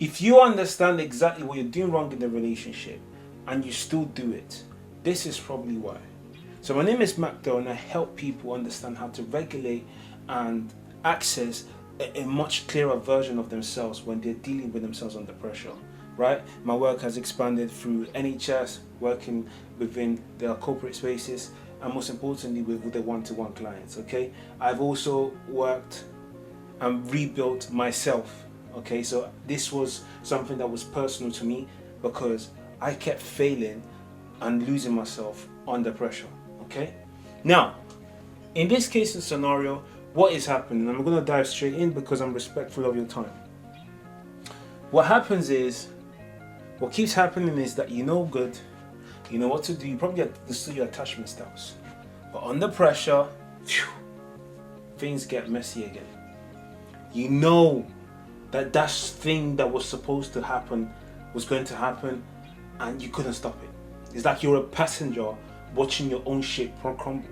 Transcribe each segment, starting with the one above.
If you understand exactly what you're doing wrong in the relationship and you still do it, this is probably why. So my name is Macdo, and I help people understand how to regulate and access a much clearer version of themselves when they're dealing with themselves under pressure, right? My work has expanded through NHS, working within their corporate spaces, and most importantly with the one-to-one clients, okay? I've also worked and rebuilt myself, okay? So this was something that was personal to me because I kept failing and losing myself under pressure, okay? Now, in this case and scenario, what is happening? I'm going to dive straight in because I'm respectful of your time. What happens is, what keeps happening is that you know good, you know what to do, you probably understood your attachment styles. But under pressure, things get messy again. You know that thing that was supposed to happen was going to happen and you couldn't stop it. It's like you're a passenger watching your own ship crumble.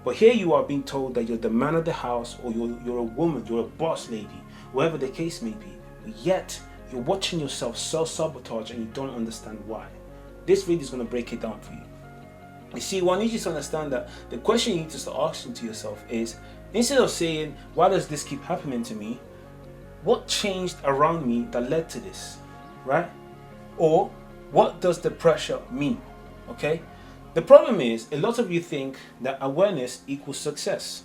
But here you are being told that you're the man of the house, or you're a woman, you're a boss lady, whatever the case may be. But yet, you're watching yourself self-sabotage and you don't understand why. This video is going to break it down for you. You see, what I need you to understand that the question you need to start asking to yourself is, instead of saying, why does this keep happening to me? What changed around me that led to this, right? Or, what does the pressure mean, okay? The problem is, a lot of you think that awareness equals success.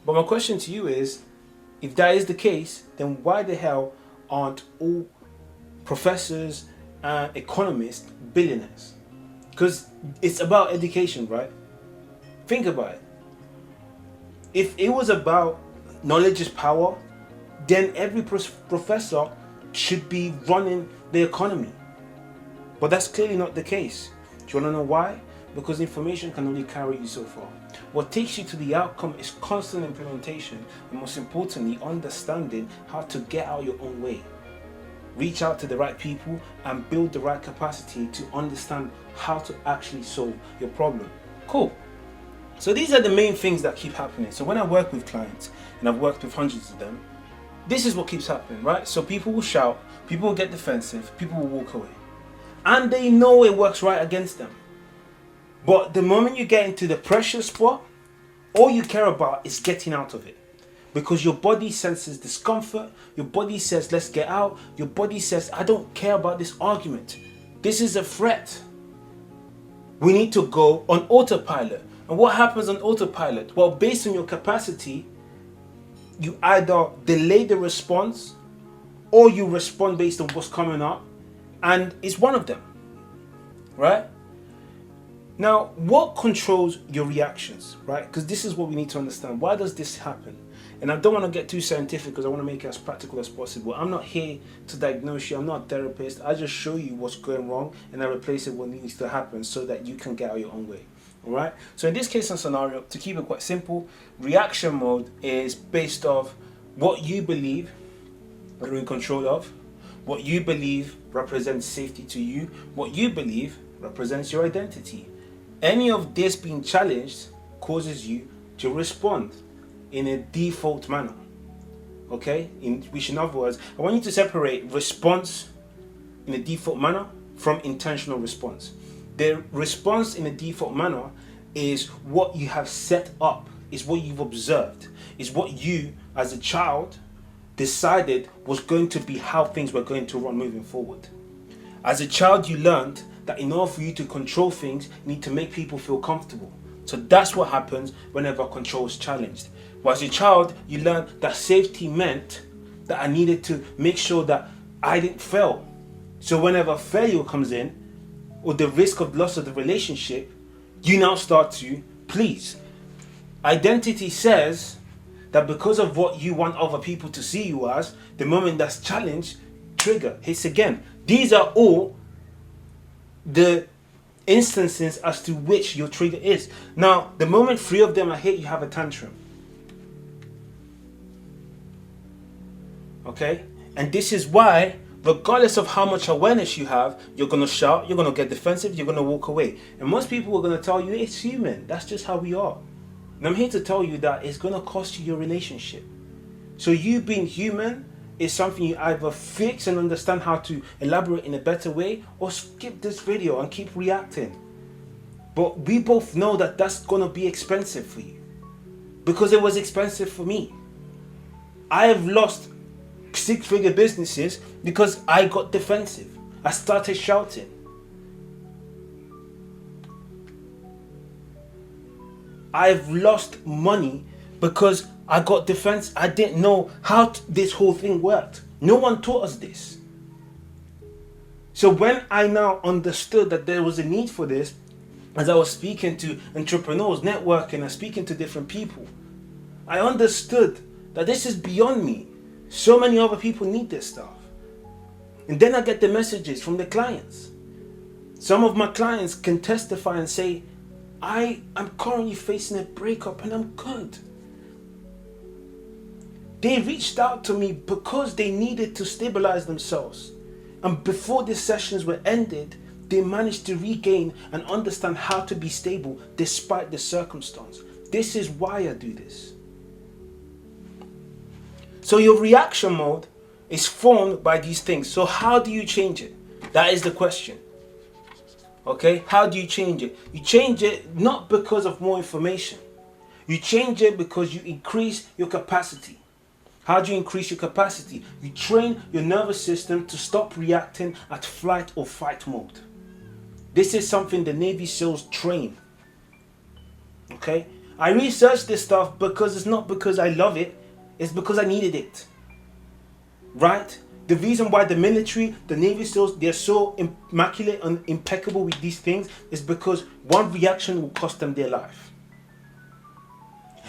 But my question to you is, if that is the case, then why the hell aren't all professors and economists billionaires? Because it's about education, right? Think about it. If it was about knowledge is power, then every professor should be running the economy. But that's clearly not the case. Do you want to know why? Because information can only carry you so far. What takes you to the outcome is constant implementation, and most importantly, understanding how to get out your own way. Reach out to the right people and build the right capacity to understand how to actually solve your problem. Cool. So these are the main things that keep happening. So when I work with clients, and I've worked with hundreds of them, this is what keeps happening, right? So people will shout, people will get defensive, people will walk away. And they know it works right against them. But the moment you get into the pressure spot, all you care about is getting out of it. Because your body senses discomfort, your body says, let's get out. Your body says, I don't care about this argument. This is a threat. We need to go on autopilot. And what happens on autopilot? Well, based on your capacity, you either delay the response or you respond based on what's coming up. And it's one of them, right? Now, what controls your reactions, right? Because this is what we need to understand. Why does this happen? And I don't want to get too scientific because I want to make it as practical as possible. I'm not here to diagnose you. I'm not a therapist. I just show you what's going wrong and I replace it with what needs to happen so that you can get out your own way, all right? So in this case and scenario, to keep it quite simple, reaction mode is based off what you believe you're in control of, what you believe represents safety to you, what you believe represents your identity. Any of this being challenged causes you to respond in a default manner, okay? Which in other words, I want you to separate response in a default manner from intentional response. The response in a default manner is what you have set up, is what you've observed, is what you as a child decided was going to be how things were going to run moving forward. As a child, you learned that in order for you to control things, you need to make people feel comfortable. So that's what happens whenever control is challenged. Well, as a child, you learned that safety meant that I needed to make sure that I didn't fail. So whenever failure comes in, or the risk of loss of the relationship, you now start to please. Identity says that because of what you want other people to see you as, the moment that's challenged, trigger hits again. These are all the instances as to which your trigger is. Now, the moment 3 of them are hit, you have a tantrum. Okay? And this is why, regardless of how much awareness you have, you're going to shout, you're going to get defensive, you're going to walk away. And most people are going to tell you, it's human. That's just how we are. And I'm here to tell you that it's going to cost you your relationship. So you being human is something you either fix and understand how to elaborate in a better way, or skip this video and keep reacting. But we both know that that's gonna be expensive for you, because it was expensive for me. I have lost 6-figure businesses because I got defensive. I started shouting. I've lost money because I got defense. I didn't know how this whole thing worked. No one taught us this. So when I now understood that there was a need for this, as I was speaking to entrepreneurs, networking, and speaking to different people, I understood that this is beyond me. So many other people need this stuff. And then I get the messages from the clients. Some of my clients can testify and say, I'm currently facing a breakup and I'm good. They reached out to me because they needed to stabilize themselves. And before the sessions were ended, they managed to regain and understand how to be stable despite the circumstance. This is why I do this. So your reaction mode is formed by these things. So how do you change it? That is the question. Okay, how do you change it? You change it not because of more information. You change it because you increase your capacity. How do you increase your capacity? You train your nervous system to stop reacting at flight or fight mode. This is something the Navy SEALs train. Okay, I researched this stuff because it's not because I love it, it's because I needed it. Right? The reason why the military, the Navy SEALs, they're so immaculate and impeccable with these things is because one reaction will cost them their life.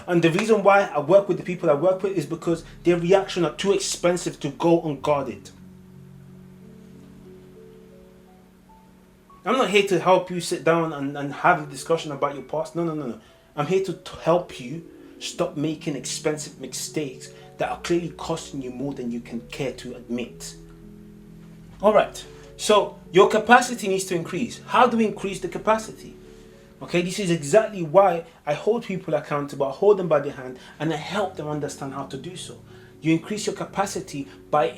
And the reason why I work with the people I work with is because their reaction are too expensive to go unguarded. I'm not here to help you sit down and have a discussion about your past. No. I'm here to help you stop making expensive mistakes that are clearly costing you more than you can care to admit. Alright, so your capacity needs to increase. How do we increase the capacity? Okay, this is exactly why I hold people accountable, I hold them by the hand, and I help them understand how to do so. You increase your capacity by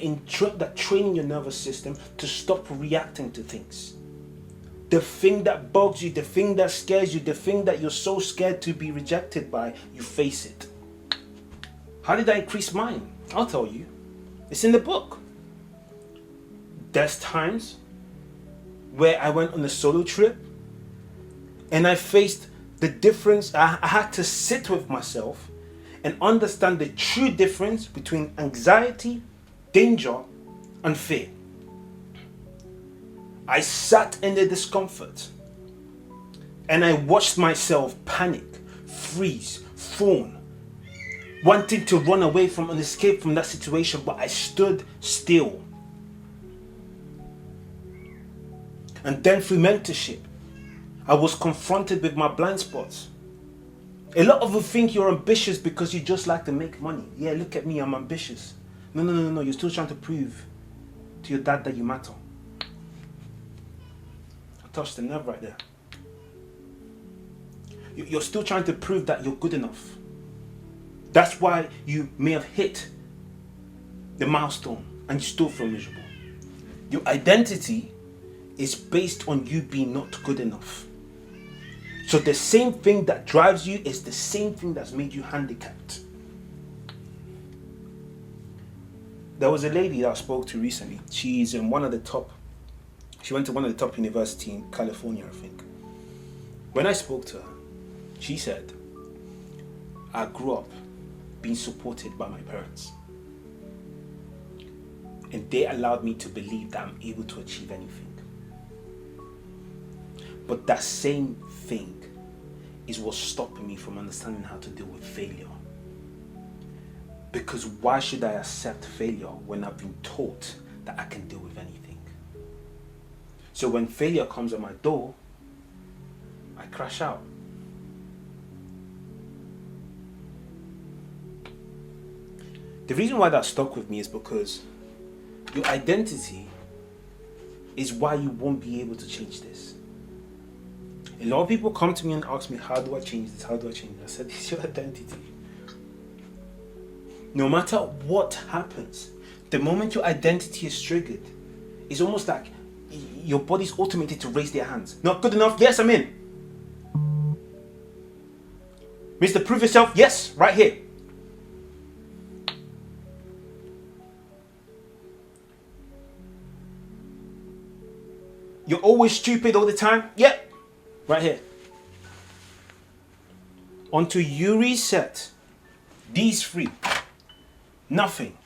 training your nervous system to stop reacting to things. The thing that bugs you, the thing that scares you, the thing that you're so scared to be rejected by, you face it. How did I increase mine? I'll tell you. It's in the book. There's times where I went on a solo trip and I faced the difference. I had to sit with myself and understand the true difference between anxiety, danger, and fear. I sat in the discomfort and I watched myself panic, freeze, fawn, wanting to run away from and escape from that situation, but I stood still. And then through mentorship, I was confronted with my blind spots. A lot of you think you're ambitious because you just like to make money. Yeah, look at me, I'm ambitious. No. You're still trying to prove to your dad that you matter. I touched the nerve right there. You're still trying to prove that you're good enough. That's why you may have hit the milestone and you still feel miserable. Your identity is based on you being not good enough. So the same thing that drives you is the same thing that's made you handicapped. There was a lady that I spoke to recently. She's in she went to one of the top universities in California, I think. When I spoke to her, she said, I grew up being supported by my parents. And they allowed me to believe that I'm able to achieve anything. But that same thing is what's stopping me from understanding how to deal with failure. Because why should I accept failure when I've been taught that I can deal with anything? So when failure comes at my door, I crash out. The reason why that stuck with me is because your identity is why you won't be able to change this. A lot of people come to me and ask me, how do I change this? How do I change this? I said, it's your identity. No matter what happens, The moment your identity is triggered, it's almost like your body's automated to raise their hands. Not good enough? Yes, I'm in. Mr. Prove yourself? Yes, right here. You're always stupid all the time? Yep, right here. Until you reset these three, nothing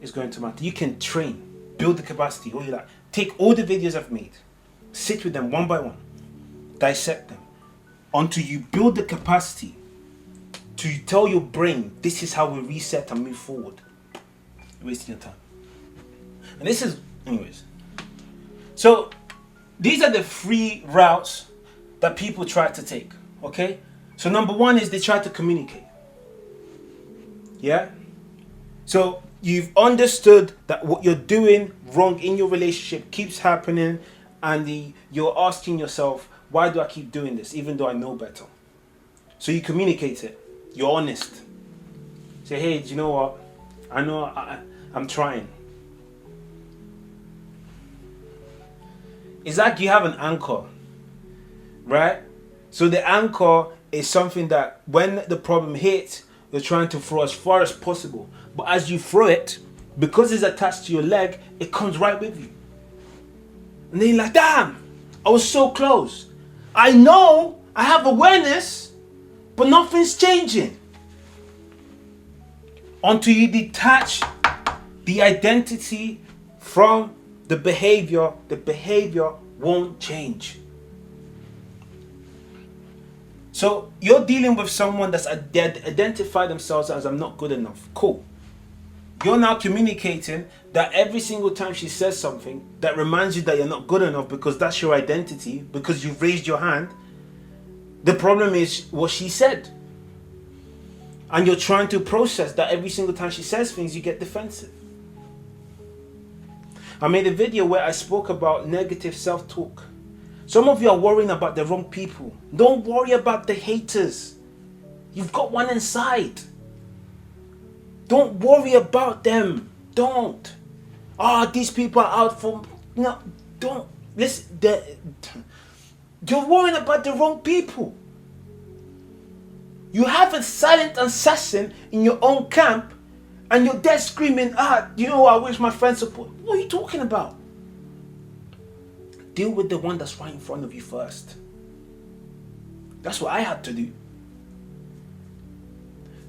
is going to matter. You can train, build the capacity, all you like. Take all the videos I've made, sit with them one by one, dissect them, until you build the capacity to tell your brain, this is how we reset and move forward. You're wasting your time. And this is, anyways. So, these are the 3 routes that people try to take, okay? So number 1 is they try to communicate. Yeah? So you've understood that what you're doing wrong in your relationship keeps happening, and you're asking yourself, why do I keep doing this even though I know better? So you communicate it. You're honest. Say, hey, do you know what? I know I'm trying. It's like you have an anchor, right? So the anchor is something that when the problem hits, you're trying to throw as far as possible. But as you throw it, because it's attached to your leg, it comes right with you. And then you're like, damn, I was so close. I know, I have awareness, but nothing's changing. Until you detach the identity from the behavior won't change. So you're dealing with someone that's identified themselves as I'm not good enough. Cool. You're now communicating that every single time she says something that reminds you that you're not good enough because that's your identity, because you've raised your hand. The problem is what she said. And you're trying to process that every single time she says things, you get defensive. I made a video where I spoke about negative self-talk. Some of you are worrying about the wrong people. Don't worry about the haters. You've got one inside. Don't worry about them. Don't. These people are out for... No, don't. Listen, you're worrying about the wrong people. You have a silent assassin in your own camp, and you're there screaming, you know, I wish my friends support. What are you talking about? Deal with the one that's right in front of you first. That's what I had to do.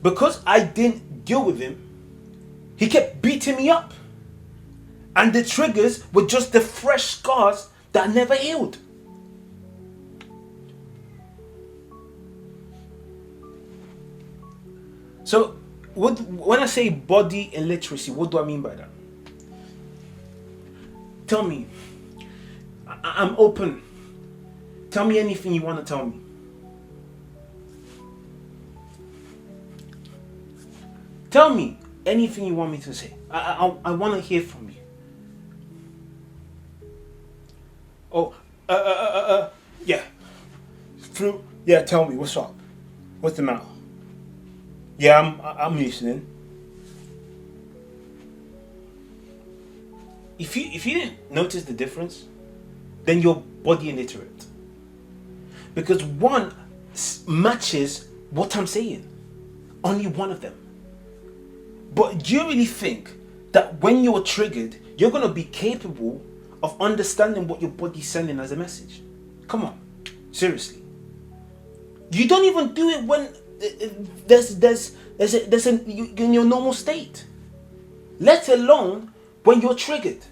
Because I didn't deal with him, he kept beating me up. And the triggers were just the fresh scars that never healed. So, when I say body illiteracy, what do I mean by that? Tell me. I'm open. Tell me anything you want to tell me. Tell me anything you want me to say. I want to hear from you. Yeah. Yeah, tell me, what's up? What's the matter? Yeah, I'm listening. If you didn't notice the difference, then you're body illiterate. Because one matches what I'm saying. Only one of them. But do you really think that when you're triggered, you're going to be capable of understanding what your body's sending as a message? Come on. Seriously. You don't even do it when you're in your normal state. Let alone when you're triggered.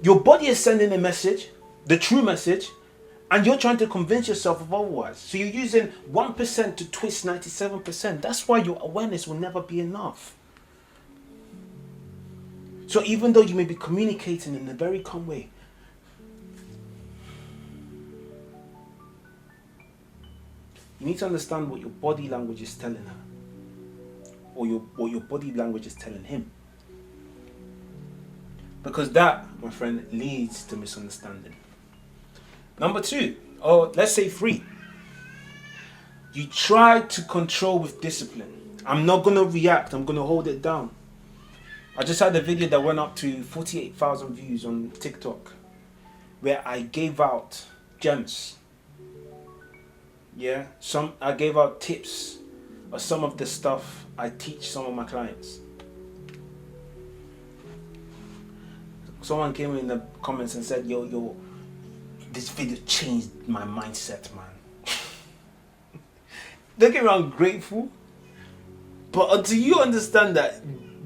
Your body is sending a message, the true message, and you're trying to convince yourself of otherwise. So you're using 1% to twist 97%. That's why your awareness will never be enough. So even though you may be communicating in a very calm way, you need to understand what your body language is telling her, or your body language is telling him. Because that, my friend, leads to misunderstanding. Number 2, or let's say 3. You try to control with discipline. I'm not going to react. I'm going to hold it down. I just had a video that went up to 48,000 views on TikTok where I gave out gems. Yeah, I gave out tips of some of the stuff I teach some of my clients. Someone came in the comments and said, yo, this video changed my mindset, man. Don't get me wrong, I'm grateful. But until you understand that,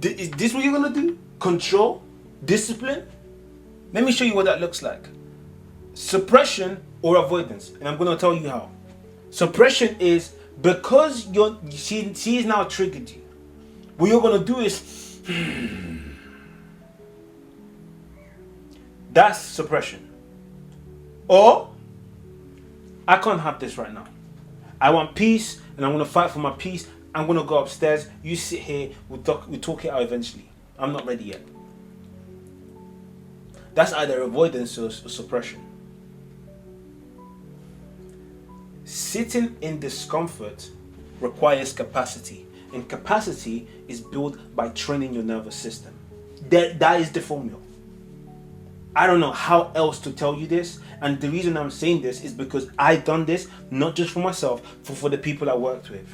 is this what you're going to do? Control? Discipline? Let me show you what that looks like. Suppression or avoidance. And I'm going to tell you how. Suppression is because she's now triggered you. What you're going to do is... That's suppression. Or, I can't have this right now. I want peace and I'm going to fight for my peace. I'm going to go upstairs. You sit here. We'll talk it out eventually. I'm not ready yet. That's either avoidance or suppression. Sitting in discomfort requires capacity. And capacity is built by training your nervous system. That is the formula. I don't know how else to tell you this, and the reason I'm saying this is because I've done this not just for myself, for the people I worked with.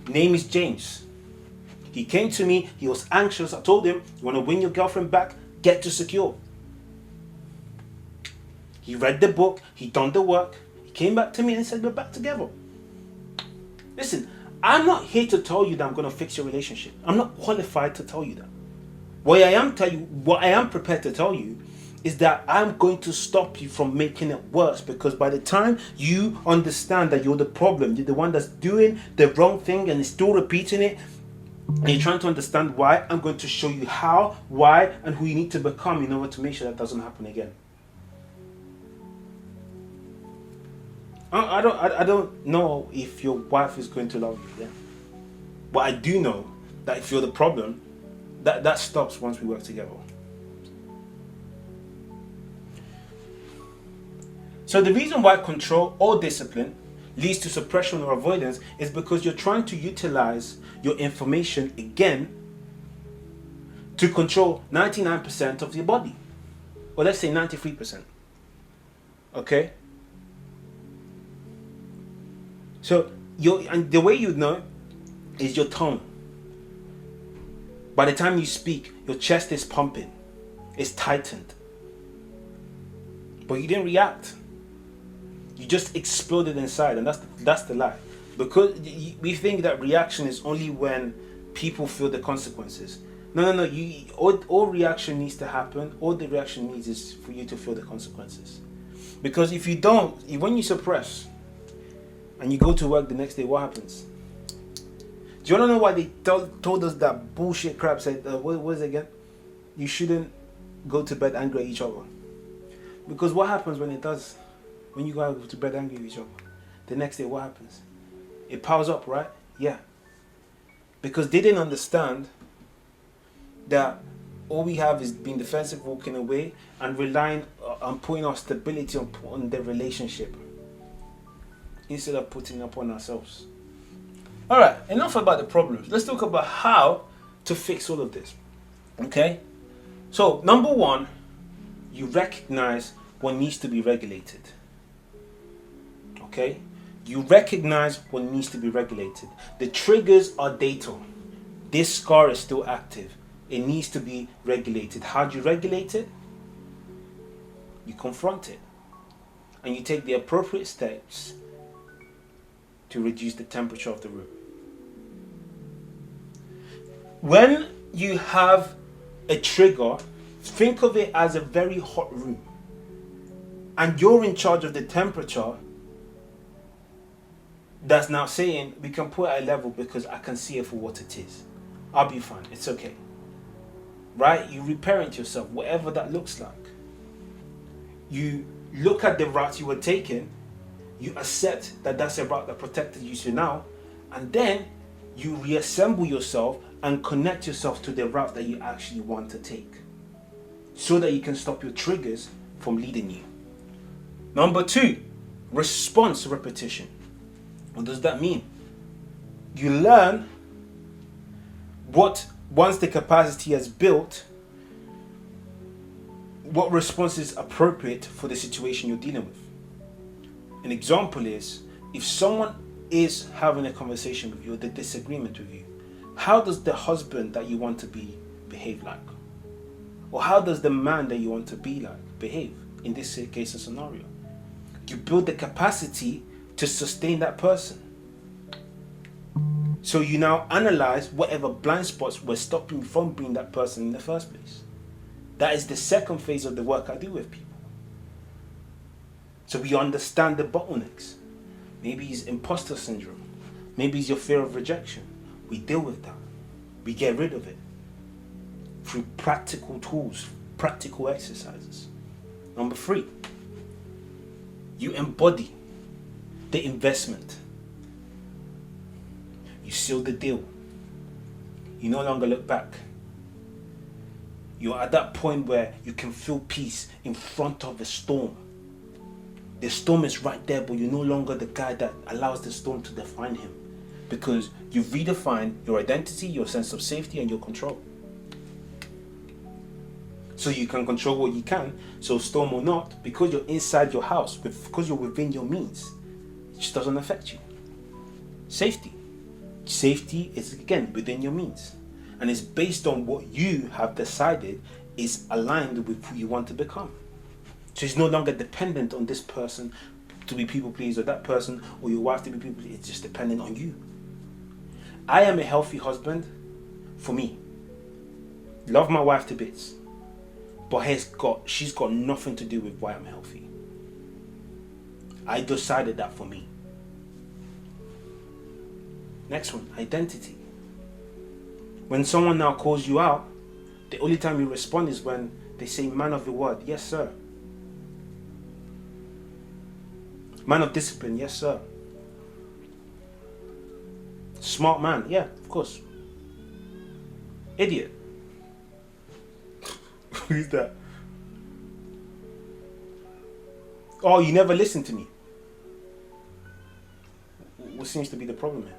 Name is James. He came to me, he was anxious. I told him, you want to win your girlfriend back? Get to secure. He read the book, he done the work, he came back to me and said, we're back together. Listen, I'm not here to tell you that I'm going to fix your relationship. I'm not qualified to tell you that. What I am prepared to tell you is that I'm going to stop you from making it worse, because by the time you understand that you're the problem, you're the one that's doing the wrong thing and is still repeating it, and you're trying to understand why, I'm going to show you how, why, and who you need to become in order to make sure that doesn't happen again. I don't know if your wife is going to love you, yeah? But I do know that if you're the problem, that stops once we work together. So the reason why control or discipline leads to suppression or avoidance is because you're trying to utilize your information again to control 99% of your body. Or let's say 93%. Okay? So and the way you know is your tone. By the time you speak, your chest is pumping. It's tightened. But you didn't react. You just exploded inside, and that's the lie. Because we think that reaction is only when people feel the consequences. No. All reaction needs to happen. All the reaction needs is for you to feel the consequences. Because if you don't, when you suppress, and you go to work the next day, what happens? Do you want to know why they told us that bullshit crap? Said what was it again? You shouldn't go to bed angry at each other. Because what happens when it does? When you go to bed angry with each other, the next day what happens? It piles up, right? Yeah. Because they didn't understand that all we have is being defensive, walking away, and relying on putting our stability on the relationship instead of putting it upon ourselves. Alright, enough about the problems. Let's talk about how to fix all of this. Okay? So, number one, you recognize what needs to be regulated. Okay? You recognize what needs to be regulated. The triggers are data. This scar is still active. It needs to be regulated. How do you regulate it? You confront it. And you take the appropriate steps to reduce the temperature of the room. When you have a trigger, think of it as a very hot room. And you're in charge of the temperature. That's now saying we can put it at a level because I can see it for what it is. I'll be fine. It's okay. Right? You reparent yourself, whatever that looks like. You look at the route you were taking. You accept that that's a route that protected you to now. And then you reassemble yourself and connect yourself to the route that you actually want to take. So that you can stop your triggers from leading you. Number two, response repetition. What does that mean? You learn what once the capacity has built, what response is appropriate for the situation you're dealing with. An example is, if someone is having a conversation with you or the disagreement with you, how does the husband that you want to be behave like? Or how does the man that you want to be like behave in this case and scenario? You build the capacity to sustain that person. So you now analyze whatever blind spots were stopping you from being that person in the first place. That is the second phase of the work I do with people. So we understand the bottlenecks. Maybe it's imposter syndrome. Maybe it's your fear of rejection. We deal with that. We get rid of it through practical tools, practical exercises. Number 3, you embody the investment. You seal the deal. You no longer look back. You're at that point where you can feel peace in front of the storm. The storm is right there, but you're no longer the guy that allows the storm to define him, because you've redefined your identity, your sense of safety, and your control. So you can control what you can, so storm or not, because you're inside your house, because you're within your means, it just doesn't affect you. Safety. Safety is, again, within your means. And it's based on what you have decided is aligned with who you want to become. So it's no longer dependent on this person to be people pleased, or that person or your wife to be people pleased. It's just dependent on you. I am a healthy husband for me. Love my wife to bits. But she's got nothing to do with why I'm healthy. I decided that for me. Next one, identity. When someone now calls you out, the only time you respond is when they say man of the word, yes sir. Man of discipline, yes sir. Smart man, yeah, of course. Idiot. Who's that? Oh, you never listen to me. What seems to be the problem here?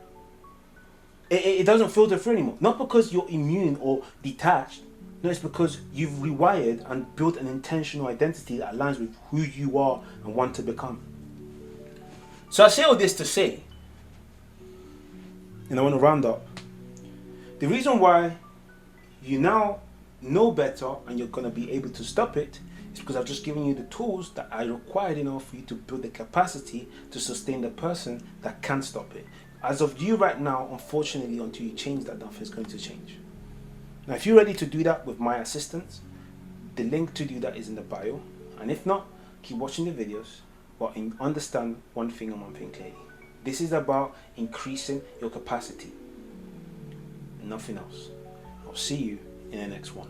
It doesn't filter through anymore. Not because you're immune or detached. No, it's because you've rewired and built an intentional identity that aligns with who you are and want to become. So I say all this to say, and I want to round up, the reason why you now know better and you're going to be able to stop it is because I've just given you the tools that are required in order for you to build the capacity to sustain the person that can stop it. As of you right now, unfortunately, until you change that, nothing's going to change. Now, if you're ready to do that with my assistance, the link to do that is in the bio. And if not, keep watching the videos, but understand one thing and one thing clearly. This is about increasing your capacity. Nothing else. I'll see you in the next one.